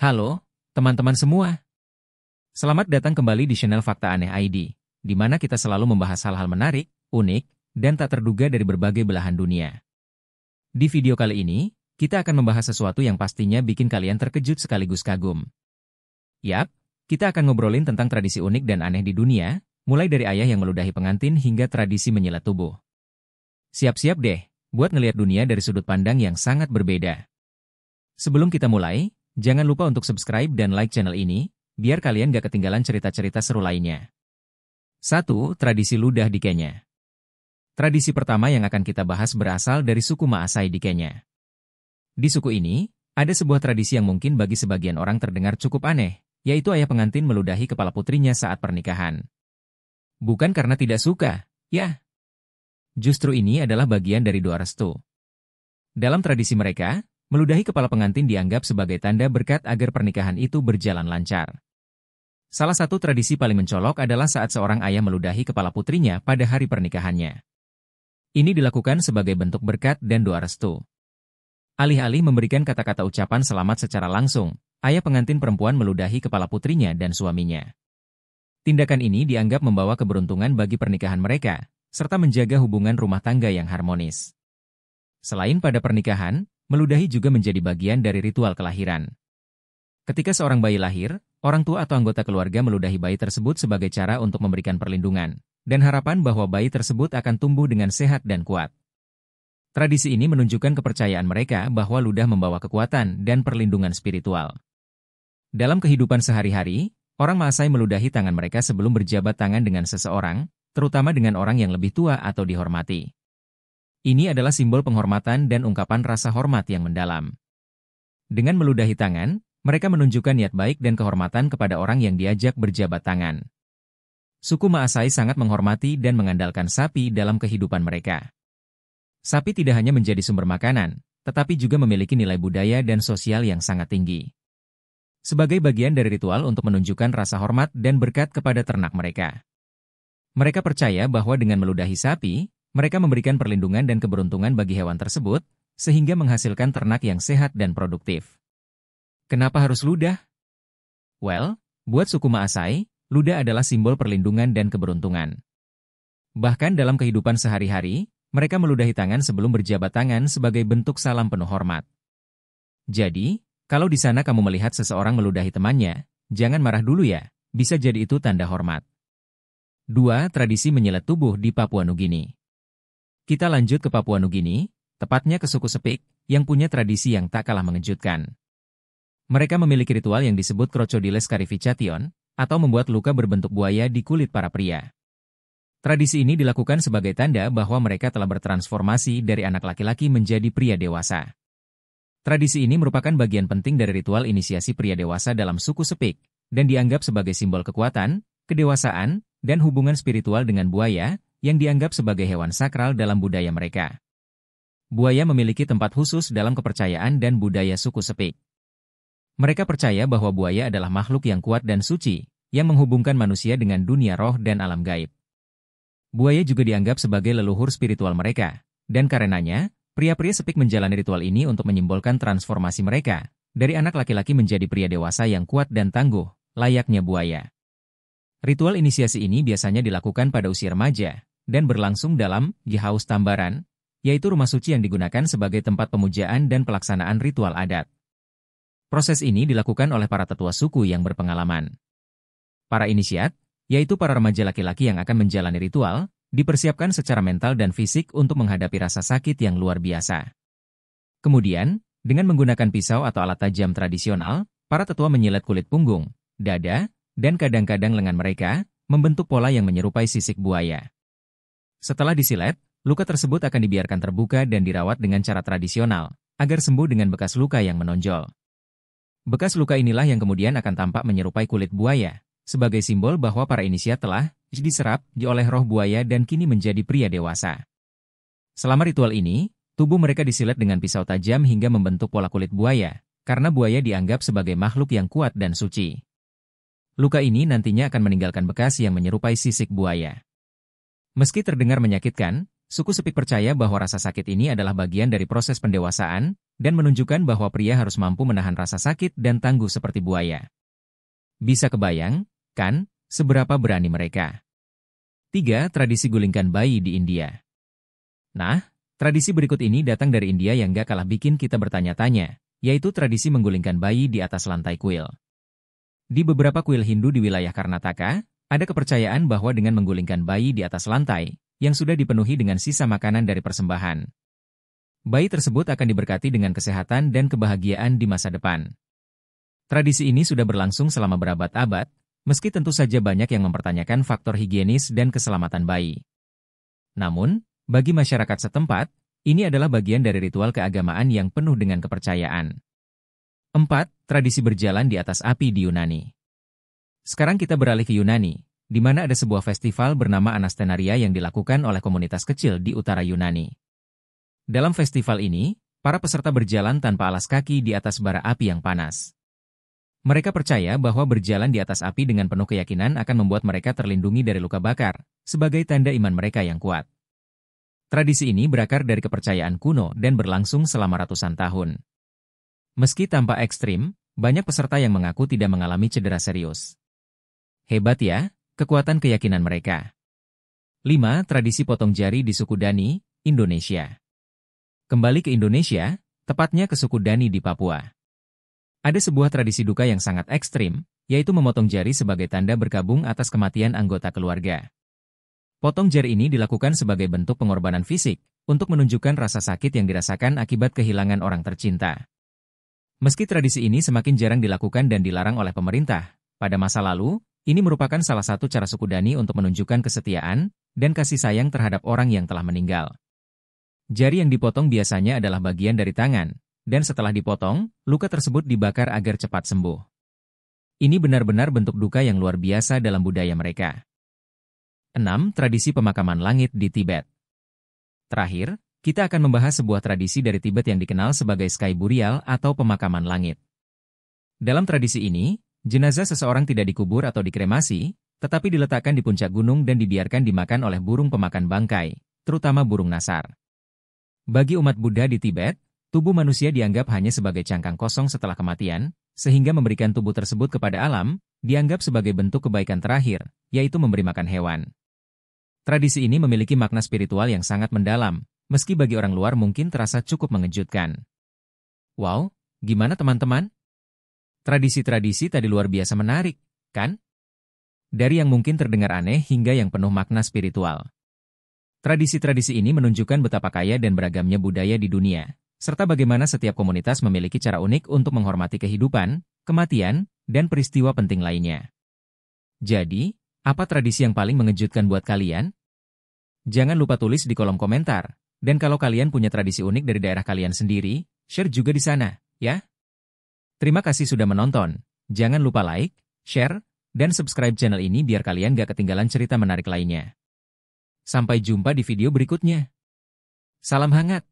Halo, teman-teman semua. Selamat datang kembali di channel Fakta Aneh ID, di mana kita selalu membahas hal-hal menarik, unik, dan tak terduga dari berbagai belahan dunia. Di video kali ini, kita akan membahas sesuatu yang pastinya bikin kalian terkejut sekaligus kagum. Yap, kita akan ngobrolin tentang tradisi unik dan aneh di dunia, mulai dari ayah yang meludahi pengantin hingga tradisi menyilat tubuh. Siap-siap deh, buat ngelihat dunia dari sudut pandang yang sangat berbeda. Sebelum kita mulai, jangan lupa untuk subscribe dan like channel ini, biar kalian gak ketinggalan cerita-cerita seru lainnya. 1. Tradisi ludah di Kenya. Tradisi pertama yang akan kita bahas berasal dari suku Maasai di Kenya. Di suku ini, ada sebuah tradisi yang mungkin bagi sebagian orang terdengar cukup aneh, yaitu ayah pengantin meludahi kepala putrinya saat pernikahan. Bukan karena tidak suka, ya. Justru ini adalah bagian dari doa restu. Dalam tradisi mereka, meludahi kepala pengantin dianggap sebagai tanda berkat agar pernikahan itu berjalan lancar. Salah satu tradisi paling mencolok adalah saat seorang ayah meludahi kepala putrinya pada hari pernikahannya. Ini dilakukan sebagai bentuk berkat dan doa restu. Alih-alih memberikan kata-kata ucapan selamat secara langsung, ayah pengantin perempuan meludahi kepala putrinya dan suaminya. Tindakan ini dianggap membawa keberuntungan bagi pernikahan mereka, serta menjaga hubungan rumah tangga yang harmonis. Selain pada pernikahan, meludahi juga menjadi bagian dari ritual kelahiran. Ketika seorang bayi lahir, orang tua atau anggota keluarga meludahi bayi tersebut sebagai cara untuk memberikan perlindungan, dan harapan bahwa bayi tersebut akan tumbuh dengan sehat dan kuat. Tradisi ini menunjukkan kepercayaan mereka bahwa ludah membawa kekuatan dan perlindungan spiritual. Dalam kehidupan sehari-hari, orang Maasai meludahi tangan mereka sebelum berjabat tangan dengan seseorang, terutama dengan orang yang lebih tua atau dihormati. Ini adalah simbol penghormatan dan ungkapan rasa hormat yang mendalam. Dengan meludahi tangan, mereka menunjukkan niat baik dan kehormatan kepada orang yang diajak berjabat tangan. Suku Maasai sangat menghormati dan mengandalkan sapi dalam kehidupan mereka. Sapi tidak hanya menjadi sumber makanan, tetapi juga memiliki nilai budaya dan sosial yang sangat tinggi. Sebagai bagian dari ritual untuk menunjukkan rasa hormat dan berkat kepada ternak mereka. Mereka percaya bahwa dengan meludahi sapi, mereka memberikan perlindungan dan keberuntungan bagi hewan tersebut, sehingga menghasilkan ternak yang sehat dan produktif. Kenapa harus ludah? Well, buat suku Maasai, ludah adalah simbol perlindungan dan keberuntungan. Bahkan dalam kehidupan sehari-hari, mereka meludahi tangan sebelum berjabat tangan sebagai bentuk salam penuh hormat. Jadi, kalau di sana kamu melihat seseorang meludahi temannya, jangan marah dulu ya, bisa jadi itu tanda hormat. 2. Tradisi menyilat tubuh di Papua Nugini. Kita lanjut ke Papua Nugini, tepatnya ke suku Sepik, yang punya tradisi yang tak kalah mengejutkan. Mereka memiliki ritual yang disebut Crocodiles Scarification, atau membuat luka berbentuk buaya di kulit para pria. Tradisi ini dilakukan sebagai tanda bahwa mereka telah bertransformasi dari anak laki-laki menjadi pria dewasa. Tradisi ini merupakan bagian penting dari ritual inisiasi pria dewasa dalam suku Sepik, dan dianggap sebagai simbol kekuatan, kedewasaan, dan hubungan spiritual dengan buaya, yang dianggap sebagai hewan sakral dalam budaya mereka. Buaya memiliki tempat khusus dalam kepercayaan dan budaya suku Sepik. Mereka percaya bahwa buaya adalah makhluk yang kuat dan suci, yang menghubungkan manusia dengan dunia roh dan alam gaib. Buaya juga dianggap sebagai leluhur spiritual mereka, dan karenanya, pria-pria Sepik menjalani ritual ini untuk menyimbolkan transformasi mereka, dari anak laki-laki menjadi pria dewasa yang kuat dan tangguh, layaknya buaya. Ritual inisiasi ini biasanya dilakukan pada usia remaja, dan berlangsung dalam Gihaus Tambaran, yaitu rumah suci yang digunakan sebagai tempat pemujaan dan pelaksanaan ritual adat. Proses ini dilakukan oleh para tetua suku yang berpengalaman. Para inisiat, yaitu para remaja laki-laki yang akan menjalani ritual, dipersiapkan secara mental dan fisik untuk menghadapi rasa sakit yang luar biasa. Kemudian, dengan menggunakan pisau atau alat tajam tradisional, para tetua menyilet kulit punggung, dada, dan kadang-kadang lengan mereka, membentuk pola yang menyerupai sisik buaya. Setelah disilet, luka tersebut akan dibiarkan terbuka dan dirawat dengan cara tradisional, agar sembuh dengan bekas luka yang menonjol. Bekas luka inilah yang kemudian akan tampak menyerupai kulit buaya, sebagai simbol bahwa para inisiat telah diserap oleh roh buaya dan kini menjadi pria dewasa. Selama ritual ini, tubuh mereka disilet dengan pisau tajam hingga membentuk pola kulit buaya, karena buaya dianggap sebagai makhluk yang kuat dan suci. Luka ini nantinya akan meninggalkan bekas yang menyerupai sisik buaya. Meski terdengar menyakitkan, suku Sepik percaya bahwa rasa sakit ini adalah bagian dari proses pendewasaan, dan menunjukkan bahwa pria harus mampu menahan rasa sakit dan tangguh seperti buaya. Bisa kebayang, kan, seberapa berani mereka? 3. Tradisi gulingkan bayi di India. Nah, tradisi berikut ini datang dari India yang gak kalah bikin kita bertanya-tanya, yaitu tradisi menggulingkan bayi di atas lantai kuil. Di beberapa kuil Hindu di wilayah Karnataka, ada kepercayaan bahwa dengan menggulingkan bayi di atas lantai, yang sudah dipenuhi dengan sisa makanan dari persembahan, bayi tersebut akan diberkati dengan kesehatan dan kebahagiaan di masa depan. Tradisi ini sudah berlangsung selama berabad-abad, meski tentu saja banyak yang mempertanyakan faktor higienis dan keselamatan bayi. Namun, bagi masyarakat setempat, ini adalah bagian dari ritual keagamaan yang penuh dengan kepercayaan. 4. Tradisi berjalan di atas api di Yunani. Sekarang kita beralih ke Yunani, di mana ada sebuah festival bernama Anastenaria yang dilakukan oleh komunitas kecil di utara Yunani. Dalam festival ini, para peserta berjalan tanpa alas kaki di atas bara api yang panas. Mereka percaya bahwa berjalan di atas api dengan penuh keyakinan akan membuat mereka terlindungi dari luka bakar, sebagai tanda iman mereka yang kuat. Tradisi ini berakar dari kepercayaan kuno dan berlangsung selama ratusan tahun. Meski tampak ekstrim, banyak peserta yang mengaku tidak mengalami cedera serius. Hebat ya, kekuatan keyakinan mereka. 5. Tradisi potong jari di suku Dani, Indonesia. Kembali ke Indonesia, tepatnya ke suku Dani di Papua. Ada sebuah tradisi duka yang sangat ekstrim, yaitu memotong jari sebagai tanda berkabung atas kematian anggota keluarga. Potong jari ini dilakukan sebagai bentuk pengorbanan fisik, untuk menunjukkan rasa sakit yang dirasakan akibat kehilangan orang tercinta. Meski tradisi ini semakin jarang dilakukan dan dilarang oleh pemerintah, pada masa lalu, ini merupakan salah satu cara suku Dani untuk menunjukkan kesetiaan dan kasih sayang terhadap orang yang telah meninggal. Jari yang dipotong biasanya adalah bagian dari tangan, dan setelah dipotong, luka tersebut dibakar agar cepat sembuh. Ini benar-benar bentuk duka yang luar biasa dalam budaya mereka. 6. Tradisi pemakaman langit di Tibet. Terakhir, kita akan membahas sebuah tradisi dari Tibet yang dikenal sebagai sky burial atau pemakaman langit. Dalam tradisi ini, jenazah seseorang tidak dikubur atau dikremasi, tetapi diletakkan di puncak gunung dan dibiarkan dimakan oleh burung pemakan bangkai, terutama burung nasar. Bagi umat Buddha di Tibet, tubuh manusia dianggap hanya sebagai cangkang kosong setelah kematian, sehingga memberikan tubuh tersebut kepada alam, dianggap sebagai bentuk kebaikan terakhir, yaitu memberi makan hewan. Tradisi ini memiliki makna spiritual yang sangat mendalam, meski bagi orang luar mungkin terasa cukup mengejutkan. Wow, gimana teman-teman? Tradisi-tradisi tadi luar biasa menarik, kan? Dari yang mungkin terdengar aneh hingga yang penuh makna spiritual. Tradisi-tradisi ini menunjukkan betapa kaya dan beragamnya budaya di dunia, serta bagaimana setiap komunitas memiliki cara unik untuk menghormati kehidupan, kematian, dan peristiwa penting lainnya. Jadi, apa tradisi yang paling mengejutkan buat kalian? Jangan lupa tulis di kolom komentar, dan kalau kalian punya tradisi unik dari daerah kalian sendiri, share juga di sana, ya? Terima kasih sudah menonton, jangan lupa like, share, dan subscribe channel ini biar kalian gak ketinggalan cerita menarik lainnya. Sampai jumpa di video berikutnya. Salam hangat.